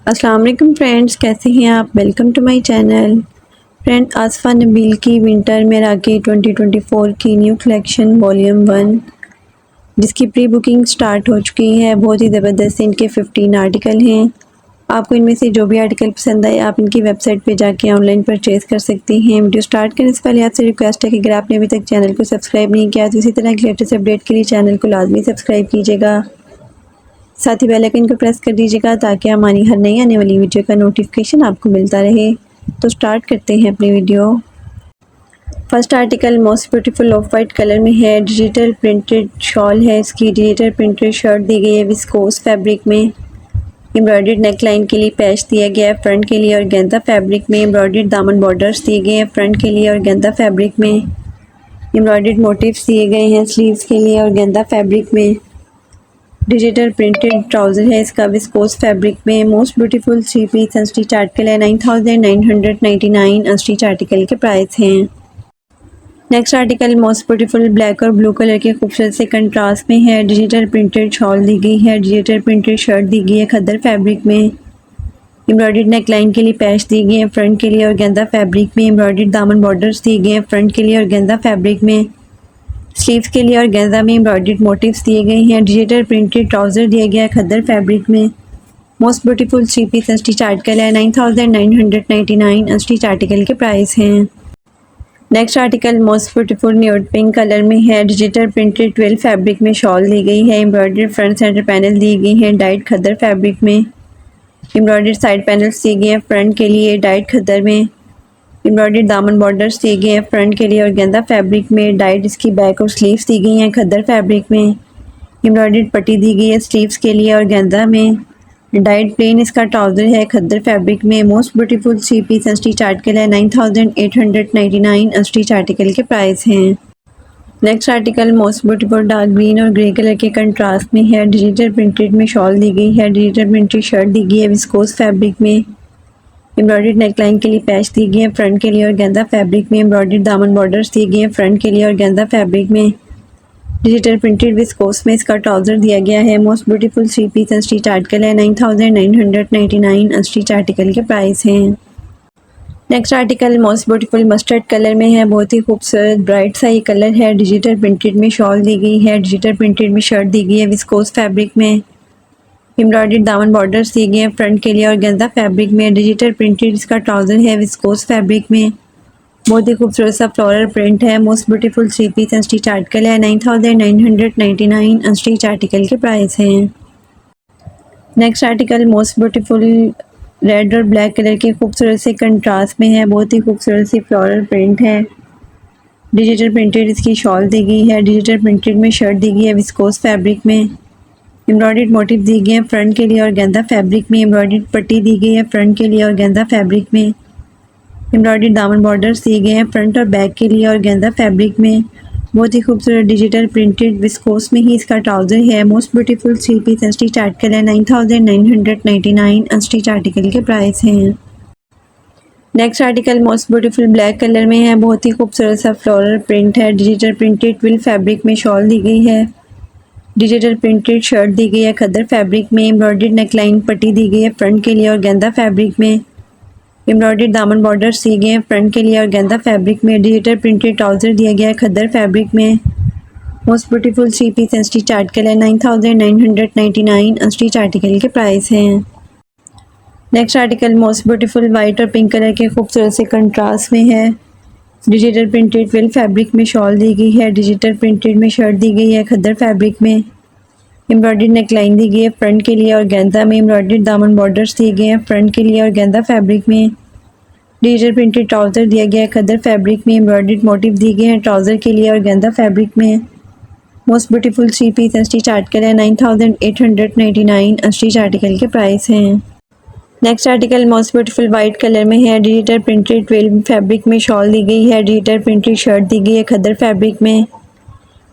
अस्सलाम वालेकुम फ्रेंड्स, कैसे हैं आप। Welcome to my channel. Friend, Asfa Nabeel की विंटर में राखी 2024 की न्यू कलेक्शन वॉल्यूम 1 जिसकी प्री बुकिंग स्टार्ट हो चुकी है। बहुत ही ज़बरदस्त इनके 15 आर्टिकल हैं। आपको इनमें से जो भी आर्टिकल पसंद आए आप इनकी वेबसाइट पे जाके ऑनलाइन परचेज़ कर सकते हैं। वीडियो स्टार्ट करने से पहले आपसे रिक्वेस्ट है कि अगर आपने अभी तक चैनल को सब्सक्राइब नहीं किया तो इसी तरह की लेटेस्ट अपडेट के लिए चैनल को लाजमी सब्सक्राइब कीजिएगा। साथ ही बेल आइकन को प्रेस कर दीजिएगा ताकि हमारी हर नई आने वाली वीडियो का नोटिफिकेशन आपको मिलता रहे। तो स्टार्ट करते हैं अपनी video. First article most beautiful of white colour में है। डिजिटल प्रिंटेड शॉल है इसकी। डिजिटल प्रिंटेड शर्ट दी गई है विस्कोस फैब्रिक में। एम्ब्रॉयडर्ड नेक लाइन के लिए पैच दिया गया है फ्रंट के लिए और गेंदा फैब्रिक में। एम्ब्रॉयडर्ड दामन बॉर्डर्स दिए गए हैं फ्रंट के लिए और गेंदा फैब्रिक में। एम्ब्रॉयडर्ड मोटिव्स दिए गए हैं स्लीव्स के लिए और गेंदा फैब्रिक में। डिजिटल प्रिंटेड ट्राउज़र है इसका विस्कोस फैब्रिक में। Most beautiful 3 piece unstitch article है। 9999 अनस्टिच आर्टिकल के प्राइस हैं। Next article most beautiful black और ब्लू कलर के खूबसूरत से कंट्रास्ट में है। डिजिटल प्रिंटेड शॉल दी गई है। डिजिटल प्रिंटेड शर्ट दी गई है खद्दर फैब्रिक में। एम्ब्रॉयडर्ड नेक लाइन के लिए पैच दी गई है फ्रंट के लिए और गेंदा फैब्रिक में। एम्ब्रॉयडर्ड दामन बॉर्डर्स दिए गए हैं फ्रंट के लिए और गेंदा फैब्रिक में। स्लीव्स के लिए और गेंजा में एम्ब्रॉयडर्ड मोटिव्स दिए गए हैं। डिजिटल प्रिंटेड ट्राउज़र दिया गया है खद्दर फैब्रिक में। Most beautiful 3 piece unstitch article है। 9999 अनस्टिच आर्टिकल के प्राइस हैं। Next article most beautiful nude pink colour में है। डिजिटल प्रिंटेड 12 फैब्रिक में शॉल दी गई है। एम्ब्रॉयडर्ड फ्रंट सेंटर पैनल दी गई है डाइट खद्दर फैब्रिक में। एम्ब्रॉयडर्ड साइड पैनल्स दिए गए हैं फ्रंट के लिए डाइट खद्दर में। एम्ब्रॉयडर्ड दामन बॉर्डर्स दिए गए हैं फ्रंट के लिए और गेंदा फैब्रिक में। डाइट इसकी बैक और स्लीव्स दी गई हैं खद्दर फैब्रिक में। एम्ब्रॉयडर्ड पट्टी दी गई है स्लीव्स के लिए और गेंदा में। डाइट प्लेन इसका ट्राउज़र है खद्दर फैब्रिक में। Most beautiful 3 piece unstitch article है। 9899 अनस्टिच आर्टिकल के प्राइस हैं। Next article most beautiful dark green और ग्रे कलर के कंट्रास्ट में है। डिजिटल प्रिंटेड में शॉल दी गई है। डिजिटल प्रिंटेड शर्ट दी गई है विस्कोस फैब्रिक में। एम्ब्रॉयडर्ड नेकलाइन के लिए पैच दिए गए हैं फ्रंट के लिए और गेंदा फैब्रिक में। एम्ब्रॉयडर्ड दामन बॉर्डर्स दिए गए हैं फ्रंट के लिए और गेंदा फैब्रिक में। डिजिटल प्रिंटेड विस्कोस में इसका ट्राउज़र दिया गया है। Most beautiful 3 piece unstitch article है। 9999 अनस्टिच आर्टिकल के प्राइस हैं। Next article most beautiful mustard colour में है। बहुत ही खूबसूरत ब्राइट सा ये कलर है। डिजिटल प्रिंटेड में शॉल दी गई है। डिजिटल प्रिंटेड में शर्ट दी गई है विस्कोस फैब्रिक में। एम्ब्रॉयडर्ड दामन बॉर्डर्स दिए गए हैं फ्रंट के लिए और गेंदा फैब्रिक में। डिजिटल प्रिंटेड इसका ट्राउज़र है विस्कोस फैब्रिक में। बहुत ही खूबसूरत सा फ्लोरल प्रिंट है। Most beautiful 3 piece unstitch article है। 9999 अनस्टिच आर्टिकल के प्राइस हैं। Next article most beautiful red और ब्लैक कलर के खूबसूरत से कंट्रास्ट में है। बहुत ही खूबसूरत सी फ्लोरल प्रिंट है। डिजिटल प्रिंटेड इसकी शॉल दी गई है। डिजिटल प्रिंटेड में शर्ट दी गई है विस्कोस फैब्रिक में। एम्ब्रॉयडर्ड मोटिव दी गए हैं फ्रंट के लिए और गेंदा फैब्रिक में। एम्ब्रॉयडर्ड पट्टी दी गई है फ्रंट के लिए और गेंदा फैब्रिक में। एम्ब्रॉयडर्ड दामन बॉर्डर्स दिए गए हैं फ्रंट और बैक के लिए और गेंदा फैब्रिक में। बहुत ही खूबसूरत डिजिटल प्रिंटेड विस्कोस में ही इसका ट्राउज़र है। Most beautiful 3 piece unstitch article है। 9999 अनस्टिच आर्टिकल के प्राइस हैं। Next article most beautiful black colour में है। बहुत ही खूबसूरत सा फ्लोरल प्रिंट है। डिजिटल प्रिंटेड ट्विल फैब्रिक में शॉल दी गई है। डिजिटल प्रिंटेड शर्ट दी गई है खद्दर फैब्रिक में। एम्ब्रॉयडर्ड नेकलाइन पट्टी दी गई है फ्रंट के लिए और गेंदा फैब्रिक में। एम्ब्रॉयडर्ड दामन बॉर्डर्स दिए गए हैं फ्रंट के लिए और गेंदा फैब्रिक में। डिजिटल प्रिंटेड ट्राउज़र दिया गया है खद्दर फैब्रिक में। Most beautiful 3 piece unstitch article है। 9999 अनस्टिच आर्टिकल के प्राइस हैं। Next article most beautiful white और पिंक कलर के खूबसूरत से कंट्रास्ट में है। डिजिटल प्रिंटेड ट्विल फैब्रिक में शॉल दी गई है। डिजिटल प्रिंटेड में शर्ट दी गई है खद्दर फैब्रिक में। एम्ब्रॉयडर्ड नेकलाइन दी गई है फ्रंट के लिए और गेंदा में। एम्ब्रॉयडर्ड दामन बॉर्डर्स दिए गए हैं फ्रंट के लिए और गेंदा फैब्रिक में। डिजिटल प्रिंटेड ट्राउज़र दिया गया है खद्दर फैब्रिक में। एम्ब्रॉयडर्ड मोटिव दिए गए हैं ट्राउज़र के लिए और गेंदा फैब्रिक में। Most beautiful 3 piece unstitch article है। 9899 अनस्टिच आर्टिकल के प्राइस हैं। Next article most beautiful white colour में है। डिजिटल प्रिंटेड 12 फैब्रिक में शॉल दी गई है। डिजिटल प्रिंटेड शर्ट दी गई है खद्दर फैब्रिक में।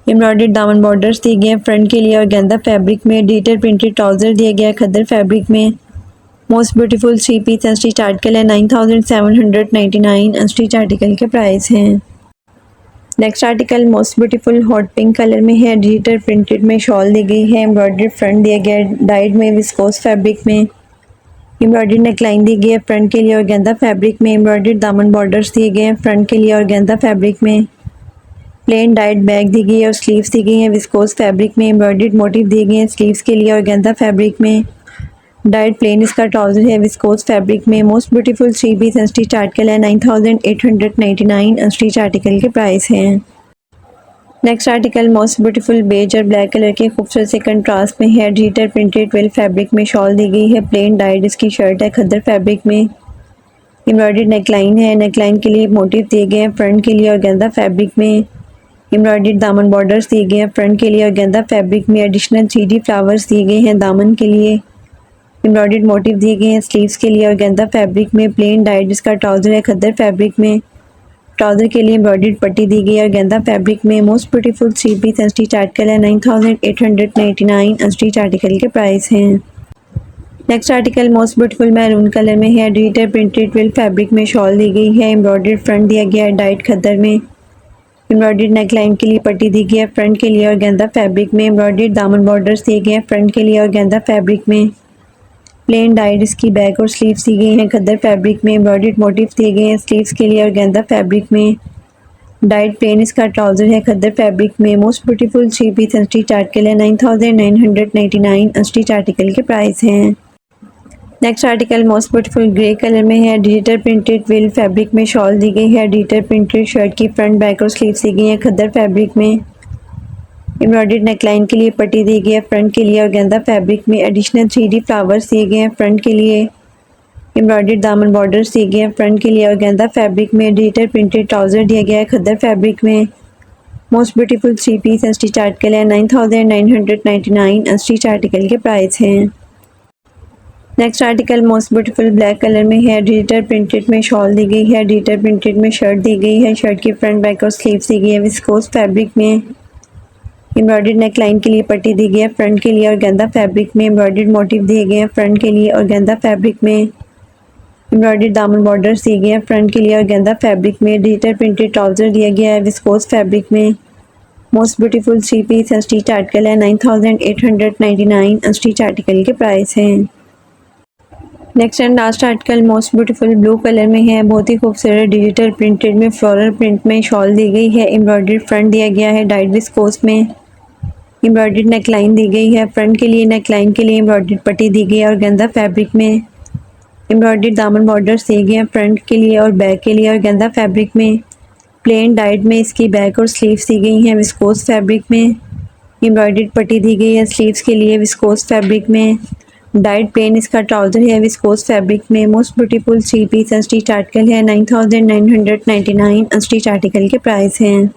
एम्ब्रॉयडर्ड दामन बॉर्डर्स दिए गए हैं फ्रंट के लिए और गेंदा फैब्रिक में। डिजिटल प्रिंटेड ट्राउज़र दिया गया है खद्दर फैब्रिक में। Most beautiful 3 piece unstitch article है। 9799 अनस्टिच आर्टिकल के प्राइस हैं। Next article most beautiful hot pink colour में है। डिजिटल प्रिंटेड में शॉल दी गई है। एम्ब्रॉयडर्ड फ्रंट दिया गया है डाइड में विस्कोस फैब्रिक में। एम्ब्रॉयडर्ड नेकलाइन दी गई है फ्रंट के लिए ऑर्गेन्जा फैब्रिक में। एम्ब्रॉयडर्ड दामन बॉर्डर्स दिए गए हैं फ्रंट के लिए ऑर्गेन्जा फैब्रिक में। प्लेन डाइट बैग दी गई है और स्लीव्स दी गई हैं विस्कोस फैब्रिक में। एम्ब्रॉयडर्ड मोटिव दिए गए हैं स्लीव्स के लिए ऑर्गेन्जा फैब्रिक में। डाइट प्लेन इसका ट्राउजर है विस्कोस फैब्रिक में। Most beautiful 3 piece unstitch article है 9899 अनस्टिच आर्टिकल के प्राइस हैं। Next article most beautiful beige और ब्लैक कलर के खूबसूरत से कंट्रास्ट में है। डिजिटल प्रिंटेड 12 फैब्रिक में शॉल दी गई है। प्लेन डाइट इसकी शर्ट है खद्दर फैब्रिक में। एम्ब्रॉयडर्ड नेकलाइन है। नेकलाइन के लिए मोटिव दिए गए हैं फ्रंट के लिए ऑर्गेन्जा फैब्रिक में। एम्ब्रॉयडर्ड दामन बॉर्डर्स दिए गए हैं फ्रंट के लिए ऑर्गेन्जा फैब्रिक में। एडिशनल 3D फ्लावर्स दिए गए हैं दामन के लिए। एम्ब्रॉयडर्ड मोटिव दिए गए हैं स्लीव्स के लिए ऑर्गेन्जा फैब्रिक में। प्लेन डाइट इसका ट्राउजर है खद्दर फैब्रिक में। ट्राउजर के लिए एम्ब्रॉयडर्ड पट्टी दी गई है ऑर्गेन्जा फैब्रिक में। Most beautiful 3 piece unstitch article है 9899 अनस्टिच आर्टिकल के प्राइस हैं। Next article most beautiful maroon colour में है। डिजिटल प्रिंटेड 12 फैब्रिक में शॉल दी गई है। एम्ब्रॉयडर्ड फ्रंट दिया गया है डाइट खद्दर में। एम्ब्रॉयडर्ड नेकलाइन के लिए पट्टी दी गई है फ्रंट के लिए ऑर्गेन्जा फैब्रिक में। एम्ब्रॉयडर्ड दामन बॉर्डर्स दिए गए हैं फ्रंट के लिए ऑर्गेन्जा फैब्रिक में। प्लेन डाइट इसकी बैक और स्लीव्स दी गई हैं खद्दर फैब्रिक में। एम्ब्रॉयडर्ड मोटिव दिए गए हैं स्लीव्स के लिए ऑर्गेन्जा फैब्रिक में। डाइट प्लेन इसका ट्राउजर है खद्दर फैब्रिक में। Most beautiful 3 piece unstitch article है 9999 अनस्टिच आर्टिकल के प्राइस हैं। Next article most beautiful grey colour में है। डिजिटल प्रिंटेड 12 फैब्रिक में शॉल दी गई है। डिजिटल प्रिंटेड शर्ट की फ्रंट बैक और स्लीव्स दी गई हैं खद्दर फैब्रिक में। एम्ब्रॉयडर्ड नेकलाइन के लिए पट्टी दी गई है फ्रंट के लिए ऑर्गेन्जा फैब्रिक में। एडिशनल 3D फ्लावर्स दिए गए हैं फ्रंट के लिए। एम्ब्रॉयडर्ड दामन बॉर्डर्स दिए गए हैं फ्रंट के लिए ऑर्गेन्जा फैब्रिक में। डिजिटल प्रिंटेड ट्राउजर दिया गया है खद्दर फैब्रिक में। Most beautiful 3 piece unstitch article है 9999 अनस्टिच आर्टिकल के प्राइस हैं। Next article most beautiful black colour में है। डिजिटल प्रिंटेड में शॉल दी गई है। डिजिटल प्रिंटेड में शर्ट दी गई है। शर्ट की फ्रंट बैक और स्लीव्स दी गई है विस्कोस फैब्रिक में। एम्ब्रॉयडर्ड नेकलाइन के लिए पट्टी दी गई है फ्रंट के लिए ऑर्गेन्जा फैब्रिक में। एम्ब्रॉयडर्ड मोटिव दिए गए हैं फ्रंट के लिए ऑर्गेन्जा फैब्रिक में। एम्ब्रॉयडर्ड दामन बॉर्डर्स दिए गए हैं फ्रंट के लिए ऑर्गेन्जा फैब्रिक में। डिजिटल प्रिंटेड ट्राउजर दिया गया है विस्कोस फैब्रिक में। Most beautiful 3 piece unstitch article है 9899 अनस्टिच आर्टिकल के प्राइस हैं। Next and last article most beautiful blue colour में है। बहुत ही खूबसूरत डिजिटल प्रिंटेड में फ्लोरल प्रिंट में शॉल दी गई है। एम्ब्रॉयडर्ड फ्रंट दिया गया है डाइट विस्कोस में। एम्ब्रॉयडर्ड नेकलाइन दी गई है फ्रंट के लिए। नेकलाइन के लिए एम्ब्रॉयडर्ड पट्टी दी गई है ऑर्गेन्जा फैब्रिक में। एम्ब्रॉयडर्ड दामन बॉर्डर्स दिए गए हैं फ्रंट के लिए और बैक के लिए ऑर्गेन्जा फैब्रिक में। प्लेन डाइट में इसकी बैक और स्लीव्स दी गई हैं विस्कोस फैब्रिक में। एम्ब्रॉयडर्ड पट्टी दी गई है स्लीव्स के लिए विस्कोस फैब्रिक में। डाइट प्लेन इसका ट्राउजर है विस्कोस फैब्रिक में। Most beautiful 3 piece unstitch article है 9999 अनस्टिच आर्टिकल के प्राइस हैं।